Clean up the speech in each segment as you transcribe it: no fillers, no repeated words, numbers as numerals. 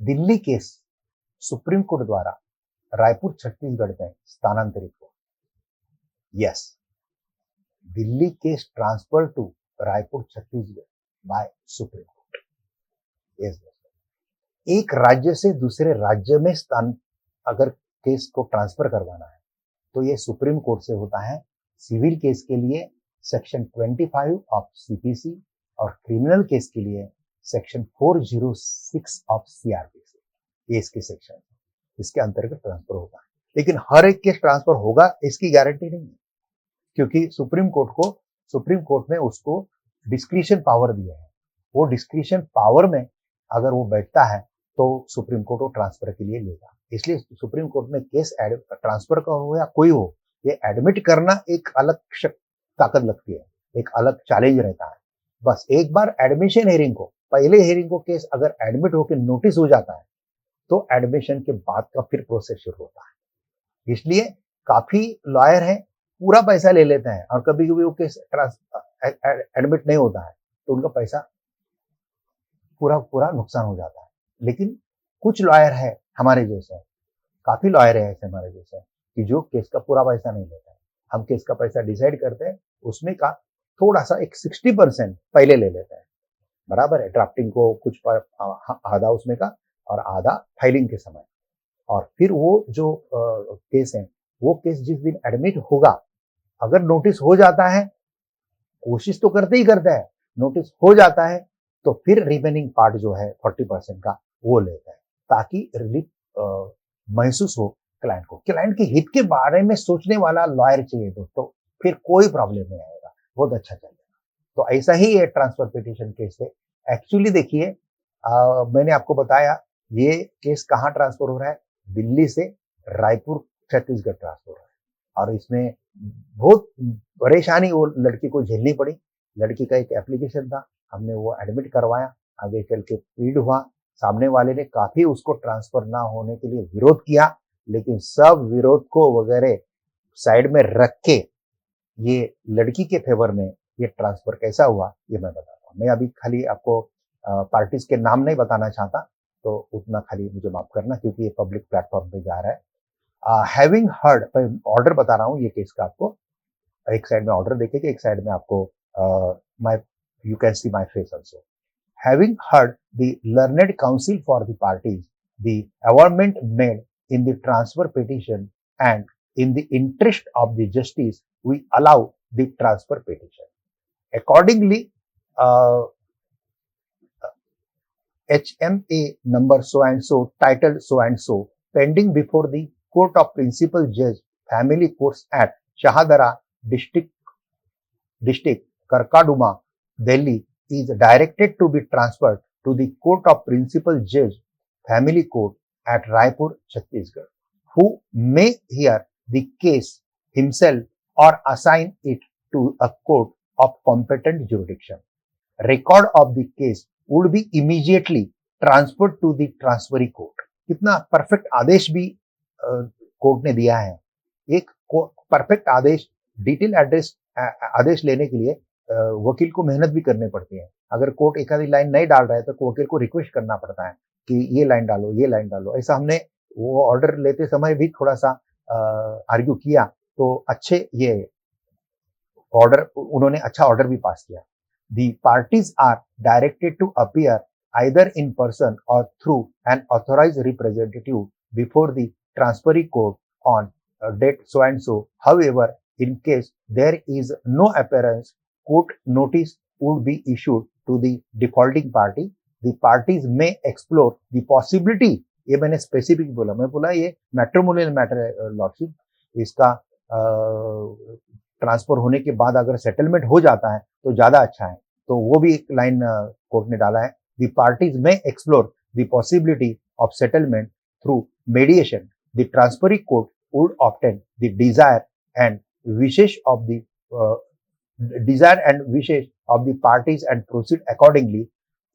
Delhi case supreme court द्वारा रायपुर छत्तीसगढ़ में स्थानांतरित हुआ। Yes, Delhi case transfer to Raipur Chhattisgarh by supreme court. Yes, एक राज्य से दूसरे राज्य में अगर केस को ट्रांसफर करवाना है तो ये सुप्रीम कोर्ट से होता है। सिविल केस के लिए सेक्शन 25 ऑफ सीपीसी और क्रिमिनल केस के लिए सेक्शन 406 ऑफ सीआरपीसी, ये इसके सेक्शन, इसके अंतर्गत ट्रांसफर होगा। लेकिन हर एक केस ट्रांसफर होगा इसकी गारंटी नहीं है, क्योंकि सुप्रीम कोर्ट ने उसको डिस्क्रिशन पावर दिया है। वो डिस्क्रिशन पावर में अगर वो बैठता है तो सुप्रीम कोर्ट वो ट्रांसफर के लिए लेगा। इसलिए सुप्रीम कोर्ट में केस ट्रांसफर का हो या कोई हो, ये एडमिट करना एक अलग ताकत लगती है, एक अलग चैलेंज रहता है। बस एक बार एडमिशन हेयरिंग को, पहले हेयरिंग को केस अगर एडमिट होकर नोटिस हो जाता है तो एडमिशन के बाद का फिर प्रोसेस शुरू होता है। इसलिए काफी लॉयर हैं, पूरा पैसा ले लेते हैं और कभी कभी वो केस एडमिट नहीं होता है तो उनका पैसा पूरा नुकसान हो जाता है। लेकिन कुछ लॉयर है हमारे जैसे, काफी लॉयर है ऐसे हमारे जैसे कि जो केस का पूरा पैसा नहीं लेता है। हम केस का पैसा डिसाइड करते हैं, उसमें का थोड़ा सा एक 60% पहले ले लेते हैं, बराबर है। ड्राफ्टिंग को कुछ आधा उसमें का और आधा फाइलिंग के समय, और फिर वो जो केस है, वो केस जिस दिन एडमिट होगा, अगर नोटिस हो जाता है, कोशिश तो करते ही करता है, नोटिस हो जाता है तो फिर रिमेनिंग पार्ट जो है 40% का वो लेता है, ताकि रिलीफ महसूस हो क्लाइंट को। क्लाइंट के हित के बारे में सोचने वाला लॉयर चाहिए दोस्तों, फिर कोई प्रॉब्लम नहीं आएगा, बहुत अच्छा चलेगा। तो ऐसा ही ये ट्रांसफर पिटीशन केस है। एक्चुअली देखिए, मैंने आपको बताया ये केस कहाँ ट्रांसफर हो रहा है, दिल्ली से रायपुर छत्तीसगढ़ ट्रांसफर हो रहा है। और इसमें बहुत परेशानी वो लड़की को झेलनी पड़ी। लड़की का एक एप्लीकेशन था, हमने वो एडमिट करवाया, आगे चल के प्लीड हुआ। सामने वाले ने काफी उसको ट्रांसफर ना होने के लिए विरोध किया, लेकिन सब विरोध को वगैरह साइड में रख के ये लड़की के फेवर में ये ट्रांसफर कैसा हुआ ये मैं बताता हूँ। मैं अभी खाली आपको पार्टीज के नाम नहीं बताना चाहता, तो उतना खाली मुझे माफ करना, क्योंकि ये पब्लिक प्लेटफॉर्म पे जा रहा है। हैविंग हर्ड, ऑर्डर बता रहा हूँ ये केस का आपको, एक साइड में ऑर्डर देखेंगे, एक साइड में आपको my you can see my face also. Having heard the learned counsel for the parties, the awardment made in the transfer petition and in the interest of the justice, we allow the transfer petition. Accordingly, HMA number so and so, titled so and so, pending before the Court of Principal Judge, Family Courts at Shahadara District, Karkaduma, Delhi, is directed to be transferred to the Court of Principal Judge, Family Court at Raipur, Chhattisgarh, who may hear the case himself or assign it to a court of competent jurisdiction. Record of the case would be immediately transferred to the transferee court. कितना perfect आदेश भी court ने दिया है। एक perfect आदेश, detail आदेश लेने के लिए वकील को मेहनत भी करनी पड़ती है। अगर कोर्ट एक आधी लाइन नहीं डाल रहा है तो वकील को रिक्वेस्ट करना पड़ता है कि ये लाइन डालो, ये लाइन डालो। ऐसा हमने वो ऑर्डर लेते समय भी थोड़ा सा आर्ग्यू किया, तो अच्छे ये ऑर्डर, उन्होंने अच्छा ऑर्डर भी पास किया। The parties are directed to appear either in person or through an authorized representative before the transferee court on date so and so. However, in case there is no appearance, court notice would be issued to the defaulting party. The parties may explore the possibility, ये मैंने specific बोला, मैं बोला ये matrimonial matter है lordship, इसका transfer होने के बाद अगर सेटलमेंट हो जाता है तो ज्यादा अच्छा है। तो वो भी एक लाइन कोर्ट ने डाला है, द पार्टीज में explore the possibility of settlement through mediation, the transferee court would obtain the desire and wishes of the parties and proceed accordingly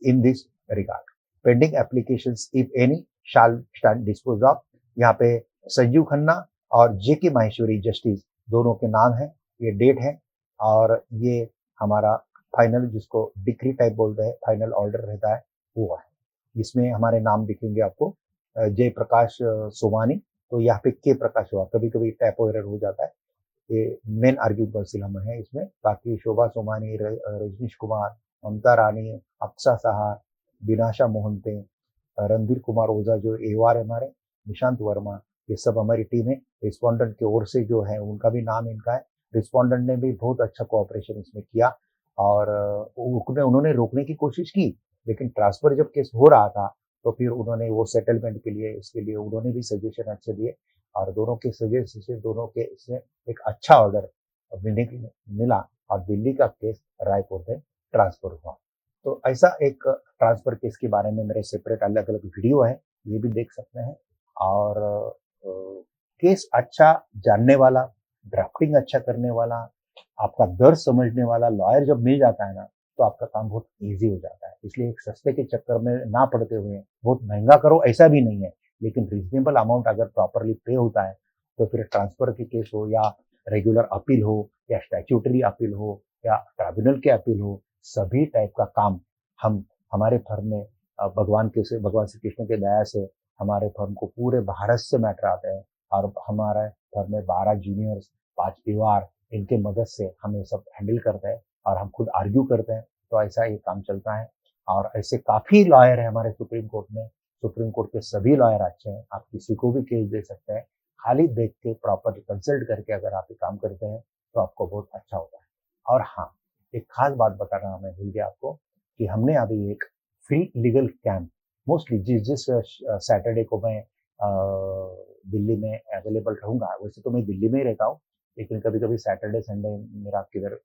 in this regard. Pending applications if any shall stand disposed of. यहाँ पे संजीव खन्ना और जेके Maheshwari justice दोनों के नाम है, ये date है, और ये हमारा फाइनल, जिसको डिक्री टाइप बोलते हैं, फाइनल ऑर्डर रहता है, वो है। इसमें हमारे नाम दिखेंगे आपको, जयप्रकाश सोमानी, तो यहाँ पे के प्रकाश हुआ, कभी-कभी टाइपो एरर हो जाता है। ये मेन आर्ग्यूइंग काउंसिल हम हैं इसमें। बाकी शोभा सोमानी, रजनीश कुमार, ममता रानी, अक्सा सहार, बिनाशा मोहंते, रणधीर कुमार ओझा जो एओआर है हमारे, निशांत वर्मा, ये सब हमारी टीम है। रिस्पोंडेंट की ओर से जो है उनका भी नाम इनका है। रिस्पोंडेंट ने भी बहुत अच्छा कोऑपरेशन इसमें किया और उन्होंने रोकने की कोशिश की, लेकिन ट्रांसफर जब केस हो रहा था तो फिर उन्होंने वो सेटलमेंट के लिए, इसके लिए उन्होंने भी सजेशन अच्छे दिए और दोनों के सजेशन से, दोनों के इससे एक अच्छा ऑर्डर मिला और दिल्ली का केस रायपुर में ट्रांसफर हुआ। तो ऐसा एक ट्रांसफर केस के बारे में मेरे सेपरेट अलग अलग वीडियो है, ये भी देख सकते हैं। और केस अच्छा जानने वाला, ड्राफ्टिंग अच्छा करने वाला, आपका दर्द समझने वाला लॉयर जब मिल जाता है ना, तो आपका काम बहुत ईजी हो जाता है। इसलिए एक सस्ते के चक्कर में ना पड़ते हुए बहुत महंगा करो ऐसा भी नहीं है, लेकिन रीजनेबल अमाउंट अगर प्रॉपरली पे होता है तो फिर ट्रांसफर के केस हो या रेगुलर अपील हो या स्टैट्यूटरी अपील हो या ट्राइब्यूनल के अपील हो, सभी टाइप का काम हम हमारे फर्म में भगवान श्री कृष्ण के दया से हमारे फर्म को पूरे भारत से मैटर आते हैं और हमारे फर्म में 12 जूनियर्स, 5 पीवार, इनके मदद से हम ये सब हैंडल करते हैं और हम खुद आर्ग्यू करते हैं। तो ऐसा ये काम चलता है और ऐसे काफी लॉयर है हमारे सुप्रीम कोर्ट में। सुप्रीम कोर्ट के सभी लॉयर अच्छे हैं, आप किसी को भी केस दे सकते हैं। खाली देख के प्रॉपर कंसल्ट करके अगर आप ये काम करते हैं तो आपको बहुत अच्छा होता है। और हाँ, एक खास बात बताना मैं भूल गया आपको कि हमने अभी एक फ्री लीगल कैंप, मोस्टली जिस सैटरडे को मैं दिल्ली में अवेलेबल रहूंगा, वैसे तो मैं दिल्ली में ही रहता हूँ, लेकिन कभी कभी सैटरडे संडे मेरा किधर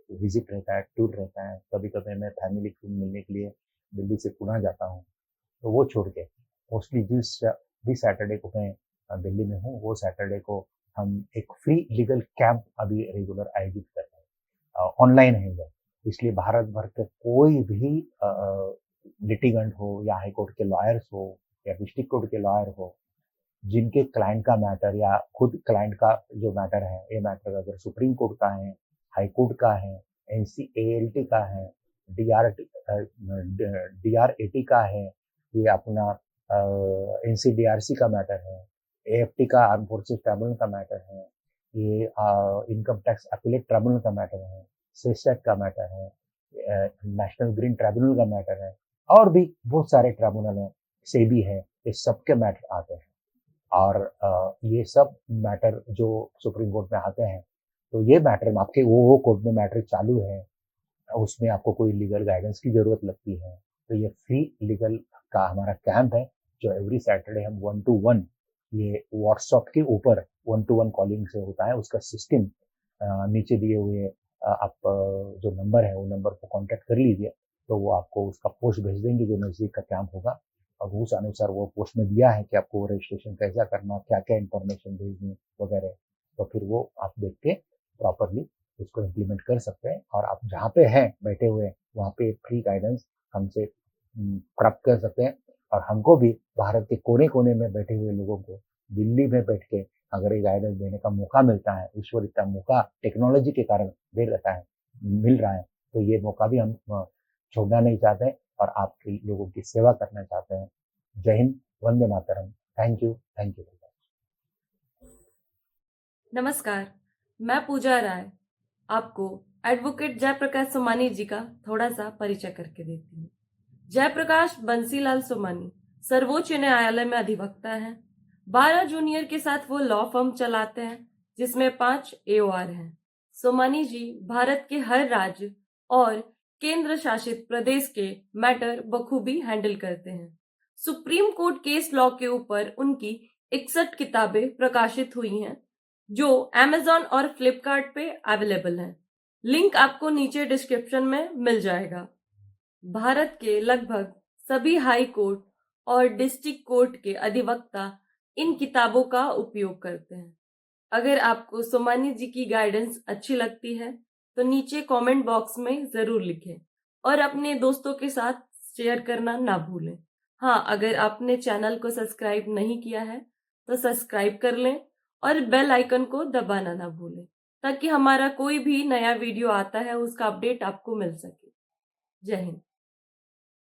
विजिट रहता है, टूर रहता है। कभी कभी मैं फैमिली को मिलने के लिए दिल्ली से पुणे जाता हूँ, तो वो छोड़ के मोस्टली जिस भी सैटरडे को मैं दिल्ली में हूँ, वो सैटरडे को हम एक फ्री लीगल कैंप अभी रेगुलर आयोजित कर रहे हैं। ऑनलाइन है ये, इसलिए भारत भर के कोई भी लिटिगेंट हो या हाई कोर्ट के लॉयर्स हो या डिस्ट्रिक्ट कोर्ट के लॉयर हो, जिनके क्लाइंट का मैटर या खुद क्लाइंट का जो मैटर है, ये मैटर अगर सुप्रीम कोर्ट का है, हाई कोर्ट का है, एनसीएएलटी का है, डीआरएटी का है, ये अपना एनसीडीआरसी का मैटर है, एएफटी का आर्म फोर्सेस ट्राइब्यूनल का मैटर है, ये इनकम टैक्स अपीलेट ट्राइब्यूनल का मैटर है, सेसेट का मैटर है, नेशनल ग्रीन ट्राइब्यूनल का मैटर है और भी बहुत सारे ट्राइब्यूनल हैं, सेबी है, ये सबके मैटर आते हैं। और ये सब मैटर जो सुप्रीम कोर्ट में आते हैं, तो ये मैटर आपके वो कोर्ट में मैटर चालू है, उसमें आपको कोई लीगल गाइडेंस की जरूरत लगती है, तो ये फ्री लीगल का हमारा कैंप है जो एवरी सैटरडे हम 1-to-1 ये व्हाट्सएप के ऊपर 1-to-1 कॉलिंग से होता है। उसका सिस्टम नीचे दिए हुए आप जो नंबर है वो नंबर को कांटेक्ट कर लीजिए, तो वो आपको उसका पोस्ट भेज देंगे जो नजदीक का कैंप होगा और उस अनुसार वो पोस्ट में दिया है कि आपको रजिस्ट्रेशन कैसा करना, क्या क्या इन्फॉर्मेशन भेजनी वगैरह। तो फिर वो आप देख के प्रॉपरली उसको इम्प्लीमेंट कर सकते हैं और आप जहाँ पे हैं बैठे हुए वहाँ पे फ्री गाइडेंस हमसे प्राप्त कर सकते हैं। और हमको भी भारत के कोने कोने में बैठे हुए लोगों को दिल्ली में बैठ के अगर ये गाइडेंस देने का मौका मिलता है, ईश्वर इतना मौका टेक्नोलॉजी के कारण दे रहता है, मिल रहा है, तो ये मौका भी हम छोड़ना नहीं चाहते और आपके लोगों की सेवा करना चाहते हैं। जय हिंद, वंदे मातरम। Thank you, thank you. नमस्कार, मैं पूजा राय आपको एडवोकेट जयप्रकाश सोमानी जी का थोड़ा सा परिचय करके देती हूँ। जयप्रकाश बंसीलाल सोमानी सर्वोच्च न्यायालय में अधिवक्ता हैं। 12 जूनियर के साथ वो लॉ फर्म चलाते हैं जिसमें 5 एओआर हैं। सोमानी जी भारत के हर राज्य और केंद्र शासित प्रदेश के मैटर बखूबी हैंडल करते हैं। सुप्रीम कोर्ट केस लॉ के ऊपर उनकी 61 किताबें प्रकाशित हुई हैं जो Amazon और फ्लिपकार्ट पे अवेलेबल हैं। लिंक आपको नीचे डिस्क्रिप्शन में मिल जाएगा। भारत के लगभग सभी हाई कोर्ट और डिस्ट्रिक्ट कोर्ट के अधिवक्ता इन किताबों का उपयोग करते हैं। अगर आपको सोमानी जी की गाइडेंस अच्छी लगती है तो नीचे कमेंट बॉक्स में जरूर लिखें और अपने दोस्तों के साथ शेयर करना ना भूलें। हाँ, अगर आपने चैनल को सब्सक्राइब नहीं किया है तो सब्सक्राइब कर लें और बेल आइकन को दबाना ना भूलें ताकि हमारा कोई भी नया वीडियो आता है उसका अपडेट आपको मिल सके। जय हिंद।